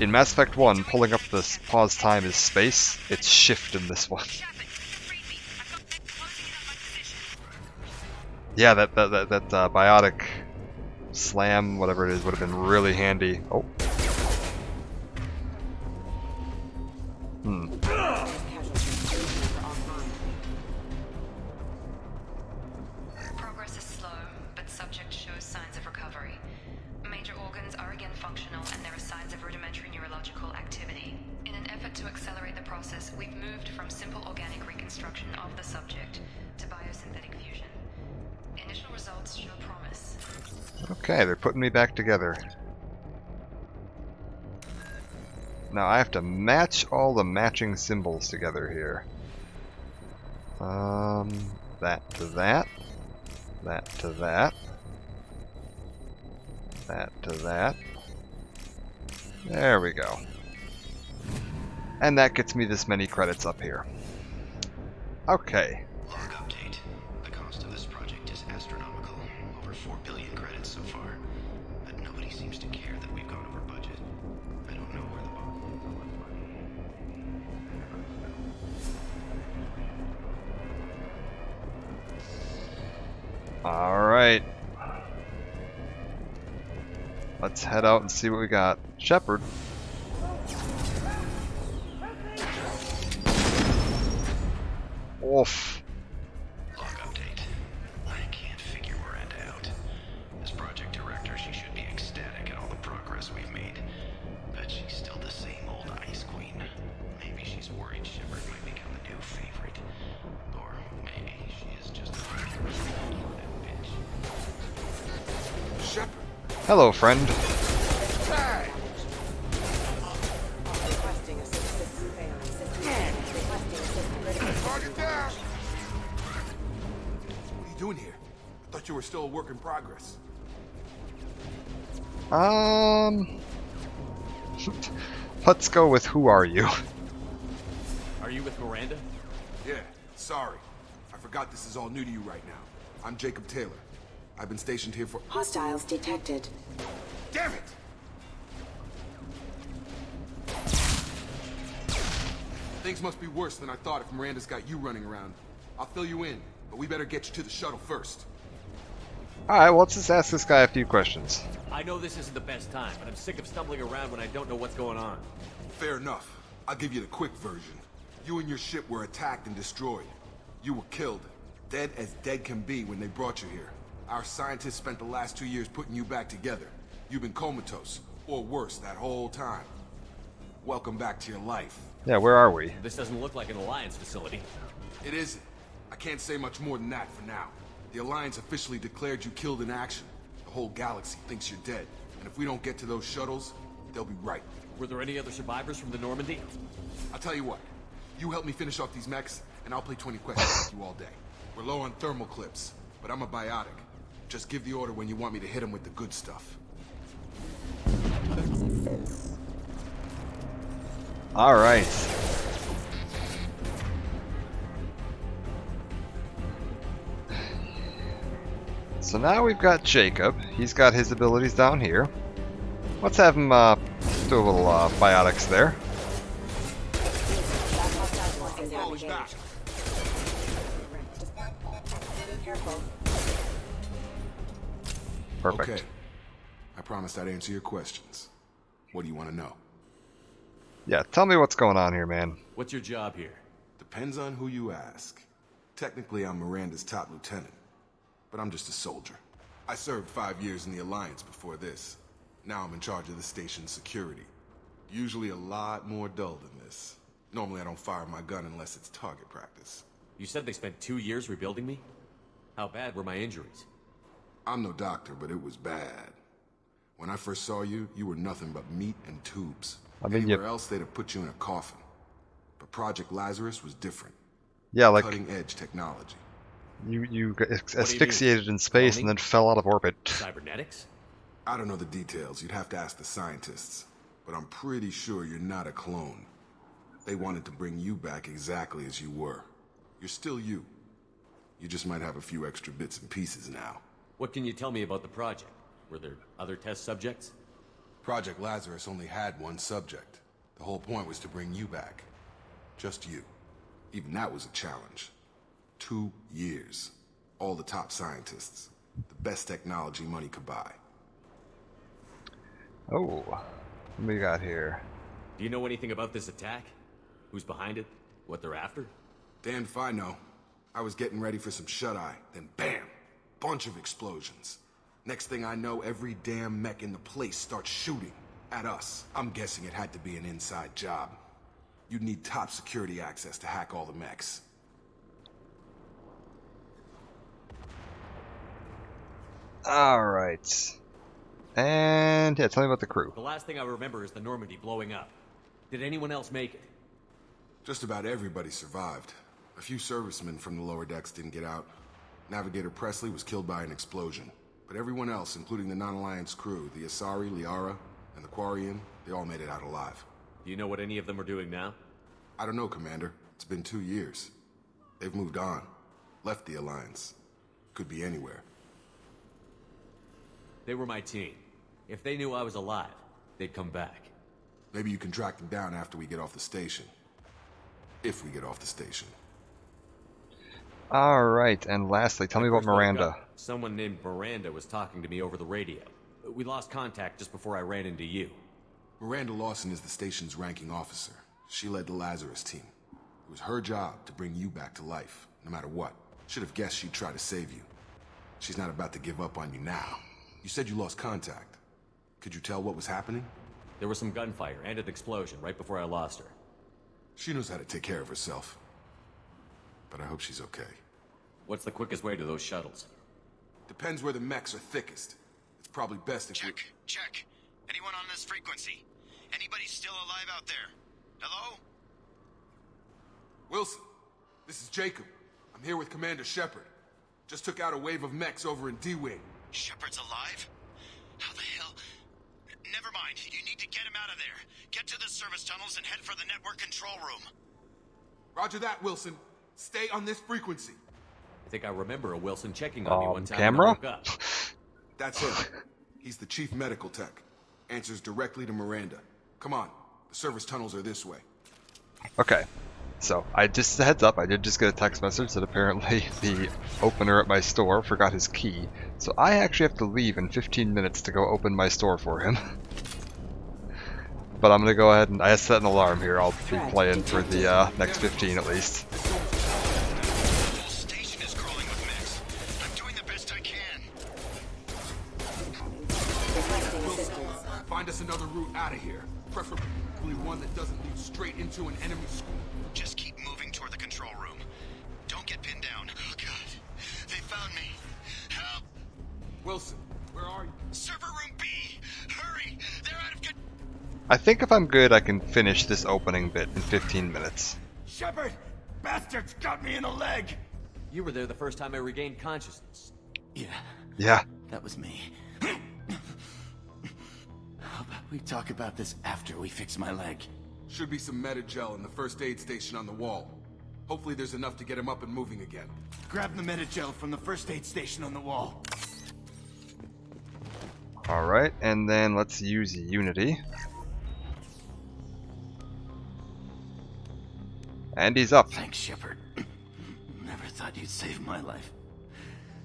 In Mass Effect 1, pulling up the pause time is space. It's shift in this one. Shepard, freed me. I've got mechs closing in on my position. Yeah, that biotic slam, whatever it is, would have been really handy. Oh. Progress is slow, but subject shows signs of recovery. Major organs are again functional, and there are signs of rudimentary neurological activity. In an effort to accelerate the process, we've moved from simple organic reconstruction of the subject to biosynthetic fusion. Initial results show promise. Okay, they're putting me back together. Now I have to match all the matching symbols together here. That to that. That to that. That to that. There we go. And that gets me this many credits up here. Okay. Log update. The cost of this project is astronomical. Over 4 billion credits so far. But nobody seems to care that we've gone over budget. I don't know where the Alright. Let's head out and see what we got. Shepard. Oof. log update. I can't figure Miranda out. As project director, she should be ecstatic at all the progress we've made. But she's still the same old ice queen. Maybe she's worried Shepard might become the new favorite. Or maybe she is just a that bitch. Shepard! Hello, friend. Target down! What are you doing here? I thought you were still a work in progress. Let's go with who are you? Are you with Miranda? Yeah, sorry. I forgot this is all new to you right now. I'm Jacob Taylor. I've been stationed here for— Hostiles detected. Damn it! Things must be worse than I thought if Miranda's got you running around. I'll fill you in, but we better get you to the shuttle first. Alright, well, let's just ask this guy a few questions. I know this isn't the best time, but I'm sick of stumbling around when I don't know what's going on. Fair enough. I'll give you the quick version. You and your ship were attacked and destroyed. You were killed. Dead as dead can be when they brought you here. Our scientists spent the last 2 years putting you back together. You've been comatose, or worse, that whole time. Welcome back to your life. Yeah, where are we? This doesn't look like an Alliance facility. It isn't. I can't say much more than that for now. The Alliance officially declared you killed in action. The whole galaxy thinks you're dead. And if we don't get to those shuttles, they'll be right. Were there any other survivors from the Normandy? I'll tell you what. You help me finish off these mechs, and I'll play 20 questions with you all day. We're low on thermal clips, but I'm a biotic. Just give the order when you want me to hit them with the good stuff. Alright. So now we've got Jacob. He's got his abilities down here. Let's have him do a little biotics there. Perfect. Okay. I promised I'd answer your questions. What do you want to know? Yeah, tell me what's going on here, man. What's your job here? Depends on who you ask. Technically, I'm Miranda's top lieutenant, but I'm just a soldier. I served 5 years in the Alliance before this. Now I'm in charge of the station's security. Usually a lot more dull than this. Normally I don't fire my gun unless it's target practice. You said they spent 2 years rebuilding me? How bad were my injuries? I'm no doctor, but it was bad. When I first saw you, you were nothing but meat and tubes. I mean, Anywhere else, they'd have put you in a coffin. But Project Lazarus was different. Yeah, like cutting-edge technology. You asphyxiated in space and then fell out of orbit. Cybernetics? I don't know the details. You'd have to ask the scientists. But I'm pretty sure you're not a clone. They wanted to bring you back exactly as you were. You're still you. You just might have a few extra bits and pieces now. What can you tell me about the project? Were there other test subjects? Project Lazarus only had one subject. The whole point was to bring you back. Just you. Even that was a challenge. 2 years. All the top scientists. The best technology money could buy. Oh, what do we got here? Do you know anything about this attack? Who's behind it? What they're after? Damned if I know. I was getting ready for some shut-eye, then bam! Bunch of explosions. Next thing I know, every damn mech in the place starts shooting at us. I'm guessing it had to be an inside job. You'd need top security access to hack all the mechs. Alright. And yeah, tell me about the crew. The last thing I remember is the Normandy blowing up. Did anyone else make it? Just about everybody survived. A few servicemen from the lower decks didn't get out. Navigator Presley was killed by an explosion. But everyone else, including the non-Alliance crew, the Asari, Liara, and the Quarian, they all made it out alive. Do you know what any of them are doing now? I don't know, Commander. It's been 2 years. They've moved on. Left the Alliance. Could be anywhere. They were my team. If they knew I was alive, they'd come back. Maybe you can track them down after we get off the station. If we get off the station. Alright, and lastly, tell me about First woke Miranda. up, someone named Miranda was talking to me over the radio. We lost contact just before I ran into you. Miranda Lawson is the station's ranking officer. She led the Lazarus team. It was her job to bring you back to life, no matter what. Should have guessed she'd try to save you. She's not about to give up on you now. You said you lost contact. Could you tell what was happening? There was some gunfire and an explosion right before I lost her. She knows how to take care of herself. But I hope she's okay. What's the quickest way to those shuttles? Depends where the mechs are thickest. It's probably best if Check. Check. Anyone on this frequency? Anybody still alive out there? Hello? Wilson, this is Jacob. I'm here with Commander Shepard. Just took out a wave of mechs over in D-Wing. Shepard's alive? How the hell? Never mind. You need to get him out of there. Get to the service tunnels and head for the network control room. Roger that, Wilson. Stay on this frequency. I think I remember a Wilson checking on me one time camera? when I woke up. That's him. He's the chief medical tech. Answers directly to Miranda. Come on. The service tunnels are this way. Okay, so I just a heads up, I did just get a text message that apparently the opener at my store forgot his key. So I actually have to leave in 15 minutes to go open my store for him. But I'm gonna go ahead and I set an alarm here. I'll be playing for the next 15 at least. Find us another route out of here. Preferably one that doesn't lead straight into an enemy school. Just keep moving toward the control room. Don't get pinned down. Oh, God. They found me. Help! Wilson, where are you? Server room B! Hurry! They're out of control. I think if I'm good, I can finish this opening bit in 15 minutes. Shepard! Bastards got me in the leg! You were there the first time I regained consciousness. Yeah. That was me. How about we talk about this after we fix my leg? Should be some Metagel in the first aid station on the wall. Hopefully there's enough to get him up and moving again. Grab the Metagel from the first aid station on the wall. Alright, and then let's use Unity. And he's up. Thanks, Shepard. Never thought you'd save my life.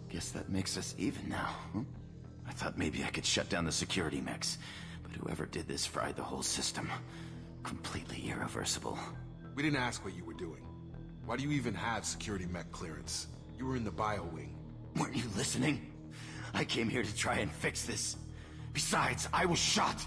Guess that makes us even now, huh? I thought maybe I could shut down the security mechs, but whoever did this fried the whole system. Completely irreversible. We didn't ask what you were doing. Why do you even have security mech clearance? You were in the bio wing. Weren't you listening? I came here to try and fix this. Besides, I was shot.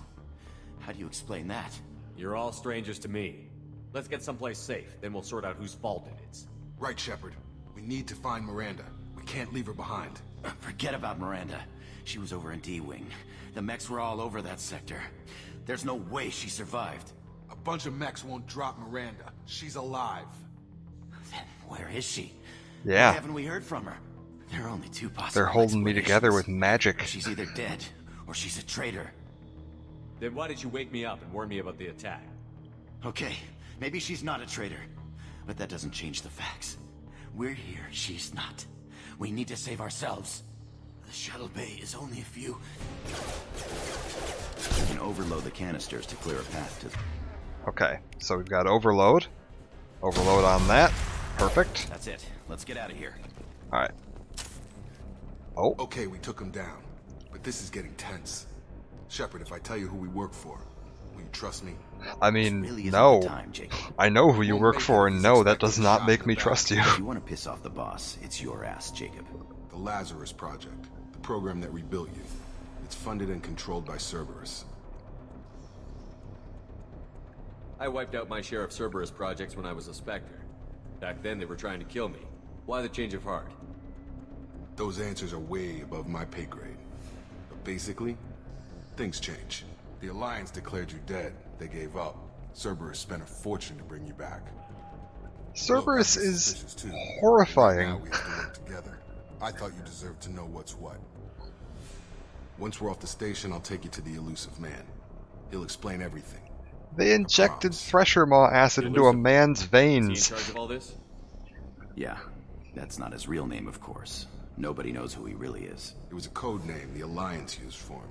How do you explain that? You're all strangers to me. Let's get someplace safe, then we'll sort out whose fault it is. Right, Shepard. We need to find Miranda. We can't leave her behind. Forget about Miranda. She was over in D-Wing. The mechs were all over that sector. There's no way she survived. A bunch of mechs won't drop Miranda. She's alive. Then where is she? Yeah. Why haven't we heard from her? There are only two possible They're holding me together with magic. She's either dead, or she's a traitor. Then why did you wake me up and warn me about the attack? Okay, maybe she's not a traitor. But that doesn't change the facts. We're here, she's not. We need to save ourselves. The shuttle bay is only a few... You can overload the canisters to clear a path to... Okay, so we've got overload. Overload on that. Perfect. That's it. Let's get out of here. Alright. Oh. Okay, we took him down. But this is getting tense. Shepard, if I tell you who we work for, will you trust me? I mean, Really isn't no. the time, Jacob. I know who you Won't work make for, it and no, that expected does not shot make in me the trust you. If you want to piss off the boss, it's your ass, Jacob. The Lazarus Project. The program that rebuilt you. It's funded and controlled by Cerberus. I wiped out my share of Cerberus projects when I was a Spectre. Back then they were trying to kill me. Why the change of heart? Those answers are way above my pay grade. But basically, things change. The Alliance declared you dead. They gave up. Cerberus spent a fortune to bring you back. Cerberus Look, I'm is suspicious too. horrifying. Now we have to work together. I thought you deserved to know what's what. Once we're off the station, I'll take you to the Elusive Man. He'll explain everything. They injected promise. Thresher Maw acid into a man's Is he in veins. charge of all this? Yeah, that's not his real name, of course. Nobody knows who he really is. It was a code name the Alliance used for him.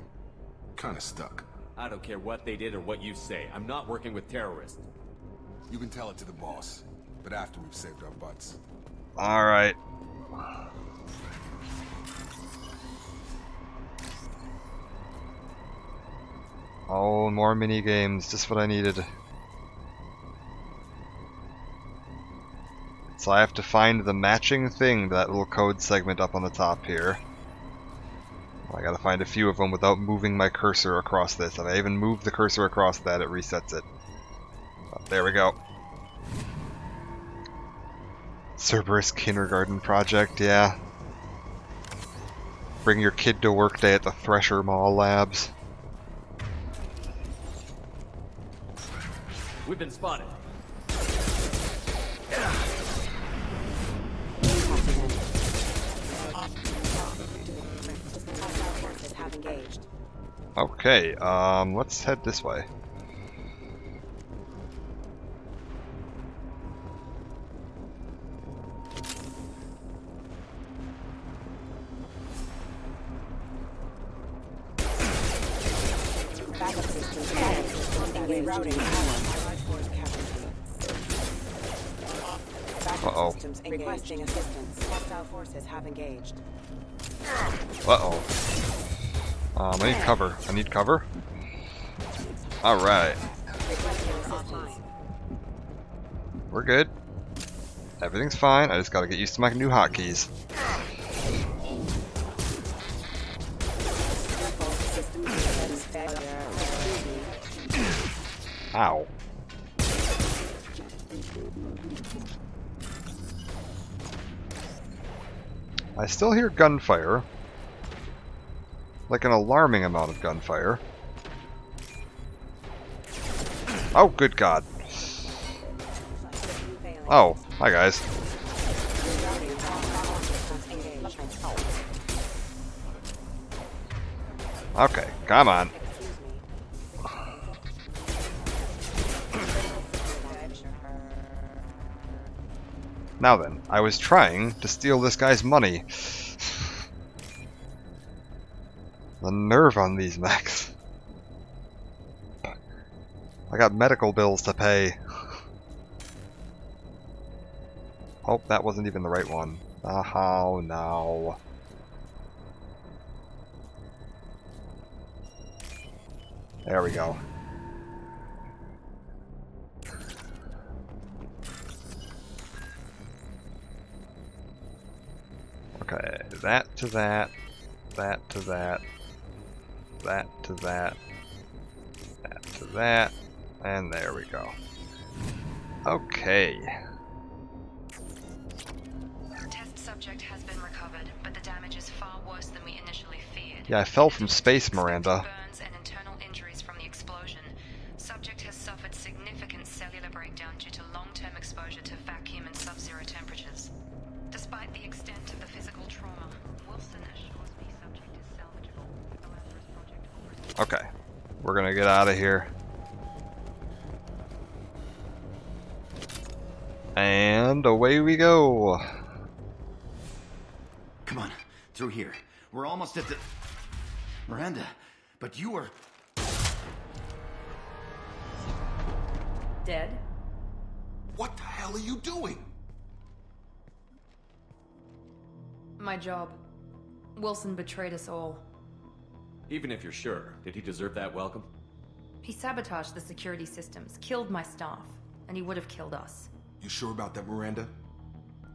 Kinda stuck. I don't care what they did or what you say. I'm not working with terrorists. You can tell it to the boss, but after we've saved our butts. Alright. Oh, more mini games, just what I needed. So I have to find the matching thing to that little code segment up on the top here. I gotta find a few of them without moving my cursor across this. If I even move the cursor across that, it resets it. Oh, there we go. Cerberus Kindergarten Project, yeah. Bring your kid to work day at the Thresher Maw Labs. We've been spotted. Okay, let's head this way. Uh-oh. Requesting assistance. Hostile forces have engaged. Uh-oh. I need cover. I need cover? Alright. We're good. Everything's fine. I just gotta get used to my new hotkeys. Ow. I still hear gunfire. Like an alarming amount of gunfire. Oh, good God. Oh, hi guys. Okay, come on. Now then, I was trying to steal this guy's money. The nerve on these mechs. I got medical bills to pay. Oh, that wasn't even the right one. Oh, no. There we go. Okay, that to that, that to that, that to that, that to that, and there we go. Okay. Test subject has been recovered, but the damage is far worse than we initially feared. Yeah, I fell from space, Miranda. Burns and internal injuries from the explosion. Subject has suffered significant cellular breakdown due to long-term exposure to vacuum and sub-zero temperatures. Despite the extent of the physical trauma, Wilson assures me subject is salvageable. However, his project offers... Okay, we're gonna get out of here. And away we go. Come on, through here. We're almost at the... Miranda, but you were... Dead? What the hell are you doing? My job. Wilson betrayed us all. Even if you're sure, did he deserve that welcome? He sabotaged the security systems, killed my staff, and he would have killed us. You sure about that, Miranda?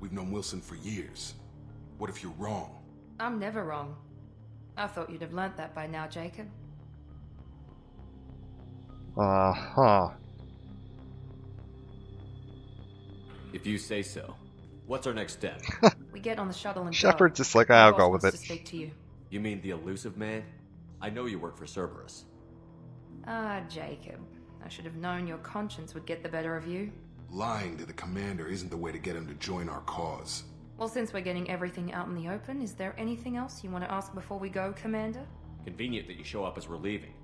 We've known Wilson for years. What if you're wrong? I'm never wrong. I thought you'd have learnt that by now, Jacob. Uh-huh. If you say so. What's our next step? We get on the shuttle and Shepard's go. just like, My I'll boss go with wants it. to speak to you. You mean the elusive man? I know you work for Cerberus. Ah, Jacob. I should have known your conscience would get the better of you. Lying to the commander isn't the way to get him to join our cause. Well, since we're getting everything out in the open, is there anything else you want to ask before we go, Commander? Convenient that you show up as we're leaving.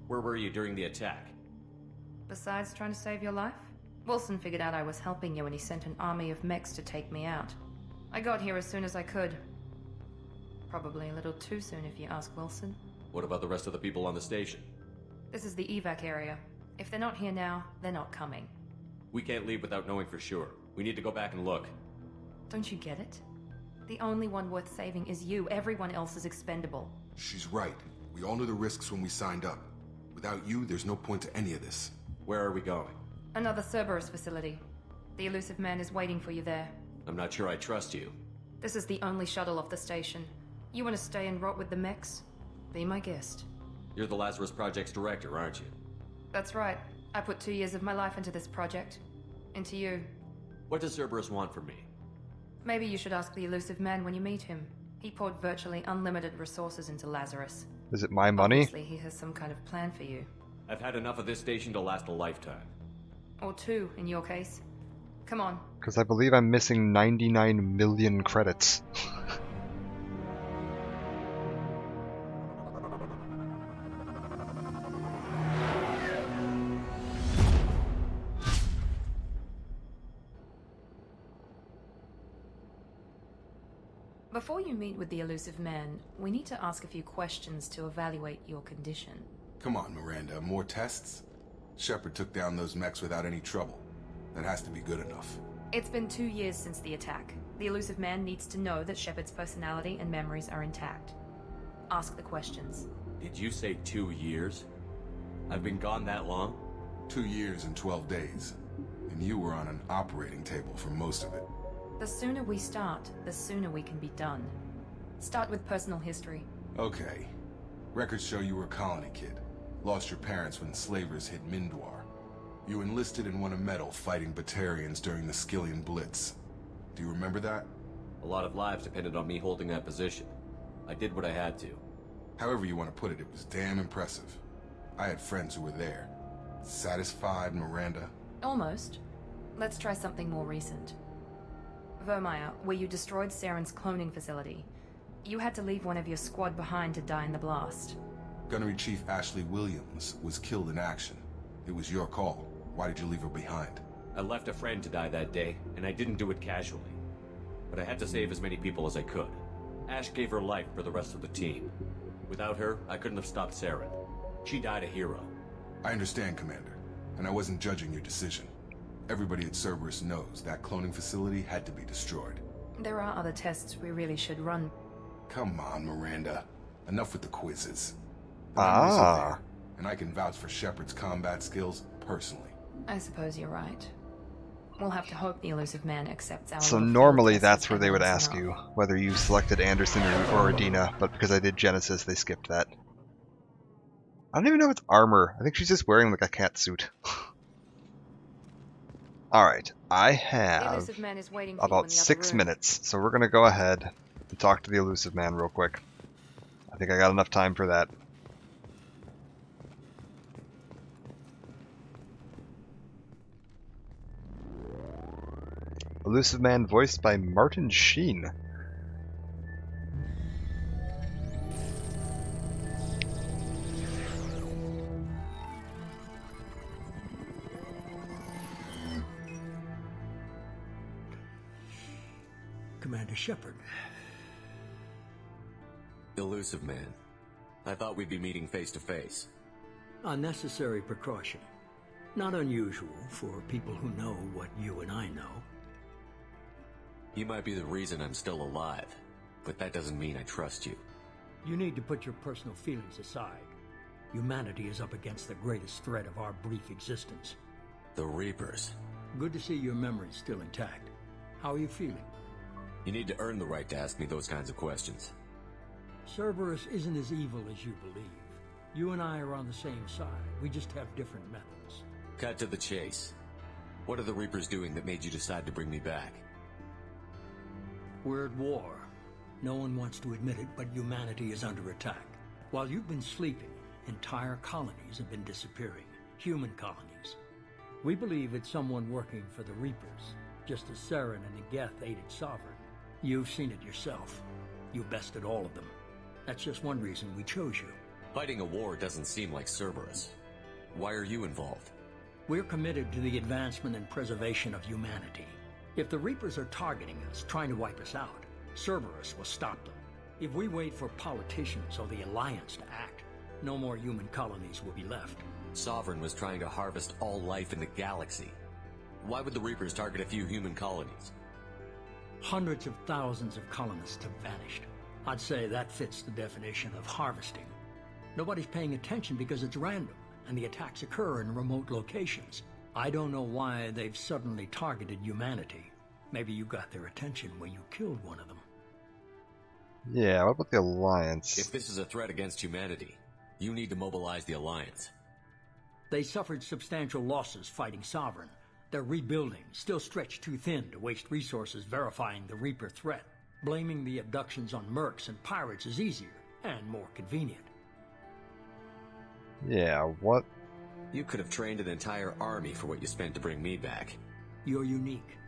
Where were you during the attack? Besides trying to save your life? Wilson figured out I was helping you and he sent an army of mechs to take me out. I got here as soon as I could. Probably a little too soon if you ask Wilson. What about the rest of the people on the station? This is the evac area. If they're not here now, they're not coming. We can't leave without knowing for sure. We need to go back and look. Don't you get it? The only one worth saving is you. Everyone else is expendable. She's right. We all knew the risks when we signed up. Without you, there's no point to any of this. Where are we going? Another Cerberus facility. The elusive man is waiting for you there. I'm not sure I trust you. This is the only shuttle off the station. You want to stay and rot with the mechs? Be my guest. You're the Lazarus Project's director, aren't you? That's right. I put 2 years of my life into this project. Into you. What does Cerberus want from me? Maybe you should ask the elusive man when you meet him. He poured virtually unlimited resources into Lazarus. Is it my money? Obviously, he has some kind of plan for you. I've had enough of this station to last a lifetime. Or 2, in your case. Come on. Because I believe I'm missing 99 million credits. Before you meet with the elusive man, we need to ask a few questions to evaluate your condition. Come on, Miranda, more tests? Shepard took down those mechs without any trouble. That has to be good enough. It's been 2 years since the attack. The elusive man needs to know that Shepard's personality and memories are intact. Ask the questions. Did you say 2 years? I've been gone that long? 2 years and 12 days. And you were on an operating table for most of it. The sooner we start, the sooner we can be done. Start with personal history. Okay. Records show you were a colony kid. Lost your parents when slavers hit Mindwar. You enlisted and won a medal fighting Batarians during the Skillian Blitz. Do you remember that? A lot of lives depended on me holding that position. I did what I had to. However you want to put it, it was damn impressive. I had friends who were there. Satisfied, Miranda? Almost. Let's try something more recent. Vermeer, where you destroyed Saren's cloning facility. You had to leave one of your squad behind to die in the blast. Gunnery Chief Ashley Williams was killed in action. It was your call. Why did you leave her behind? I left a friend to die that day, and I didn't do it casually. But I had to save as many people as I could. Ash gave her life for the rest of the team. Without her, I couldn't have stopped Saren. She died a hero. I understand, Commander, and I wasn't judging your decision. Everybody at Cerberus knows that cloning facility had to be destroyed. There are other tests we really should run. Come on, Miranda. Enough with the quizzes. Ah. And I can vouch for Shepard's combat skills personally. I suppose you're right. We'll have to hope the elusive man accepts our... So normally that's where they would ask you, whether you selected Anderson or Adina, but because I did Genesis, they skipped that. I don't even know if it's armor. I think she's just wearing like a cat suit. Alright, I have about 6 minutes, so we're going to go ahead and talk to the elusive man real quick. I think I got enough time for that. Elusive man voiced by Martin Sheen. Commander Shepard. Elusive man. I thought we'd be meeting face to face. Unnecessary precaution. Not unusual for people who know what you and I know. You might be the reason I'm still alive, but that doesn't mean I trust you. You need to put your personal feelings aside. Humanity is up against the greatest threat of our brief existence. The Reapers. Good to see your memory's still intact. How are you feeling? You need to earn the right to ask me those kinds of questions. Cerberus isn't as evil as you believe. You and I are on the same side. We just have different methods. Cut to the chase. What are the Reapers doing that made you decide to bring me back? We're at war. No one wants to admit it, but humanity is under attack. While you've been sleeping, entire colonies have been disappearing. Human colonies. We believe it's someone working for the Reapers, just as Saren and Geth aided Sovereign. You've seen it yourself. You bested all of them. That's just one reason we chose you. Fighting a war doesn't seem like Cerberus. Why are you involved? We're committed to the advancement and preservation of humanity. If the Reapers are targeting us, trying to wipe us out, Cerberus will stop them. If we wait for politicians or the Alliance to act, no more human colonies will be left. Sovereign was trying to harvest all life in the galaxy. Why would the Reapers target a few human colonies? Hundreds of thousands of colonists have vanished. I'd say that fits the definition of harvesting. Nobody's paying attention because it's random, and the attacks occur in remote locations. I don't know why they've suddenly targeted humanity. Maybe you got their attention when you killed one of them. Yeah, what about the Alliance? If this is a threat against humanity, you need to mobilize the Alliance. They suffered substantial losses fighting Sovereign. They're rebuilding, still stretched too thin to waste resources verifying the Reaper threat. Blaming the abductions on mercs and pirates is easier and more convenient. Yeah, what? You could have trained an entire army for what you spent to bring me back. You're unique,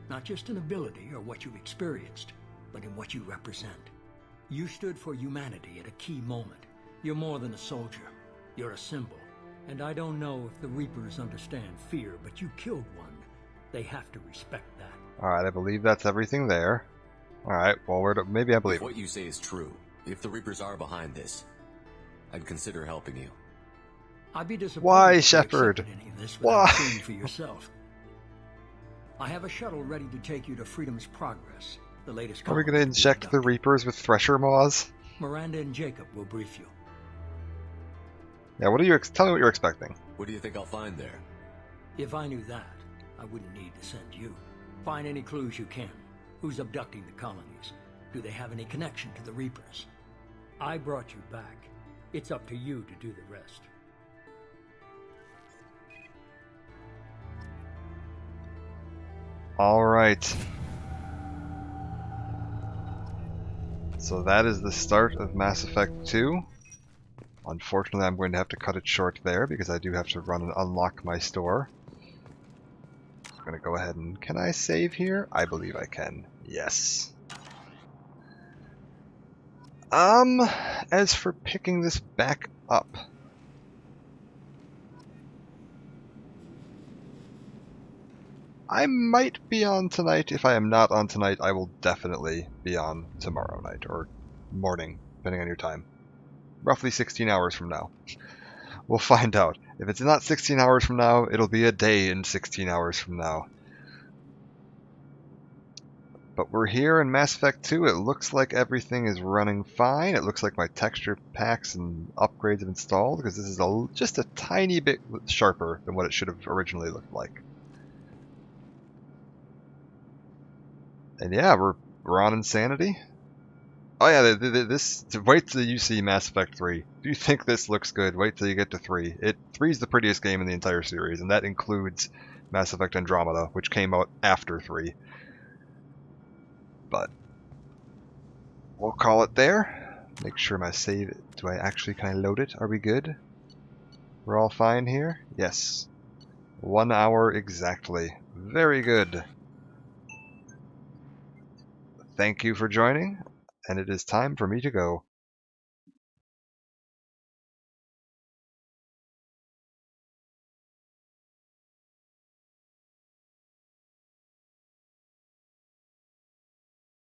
not just in ability or what you've experienced, but in what you represent. You stood for humanity at a key moment. You're more than a soldier. You're a symbol. And I don't know if the Reapers understand fear, but you killed one. They have to respect that. Alright, I believe that's everything there. Alright, well, maybe I believe If what you say is true, if the Reapers are behind this, I'd consider helping you. I'd be disappointed Why, if you Shepard? accepted any of this Why? without seeing for yourself. I have a shuttle ready to take you to Freedom's Progress, the latest. Are we going to inject the Reapers with Thresher Maws? Miranda and Jacob will brief you. Yeah, what are you? Tell me what you're expecting. What do you think I'll find there? If I knew that, I wouldn't need to send you. Find any clues you can. Who's abducting the colonies? Do they have any connection to the Reapers? I brought you back. It's up to you to do the rest. Alright. So that is the start of Mass Effect 2. Unfortunately, I'm going to have to cut it short there because I do have to run and unlock my store. I'm going to go ahead and... Can I save here? I believe I can. Yes. As for picking this back up... I might be on tonight. If I am not on tonight, I will definitely be on tomorrow night, or morning, depending on your time. Roughly 16 hours from now. We'll find out. If it's not 16 hours from now, it'll be a day in 16 hours from now. But we're here in Mass Effect 2. It looks like everything is running fine. It looks like my texture packs and upgrades have installed, because this is just a tiny bit sharper than what it should have originally looked like. And yeah, we're on Insanity. Oh yeah, wait till you see Mass Effect 3. If you think this looks good, wait till you get to 3. 3 is the prettiest game in the entire series, and that includes Mass Effect Andromeda, which came out after 3. But we'll call it there. Make sure my save... can I load it? Are we good? We're all fine here? Yes. 1 hour exactly. Very good. Thank you for joining, and it is time for me to go.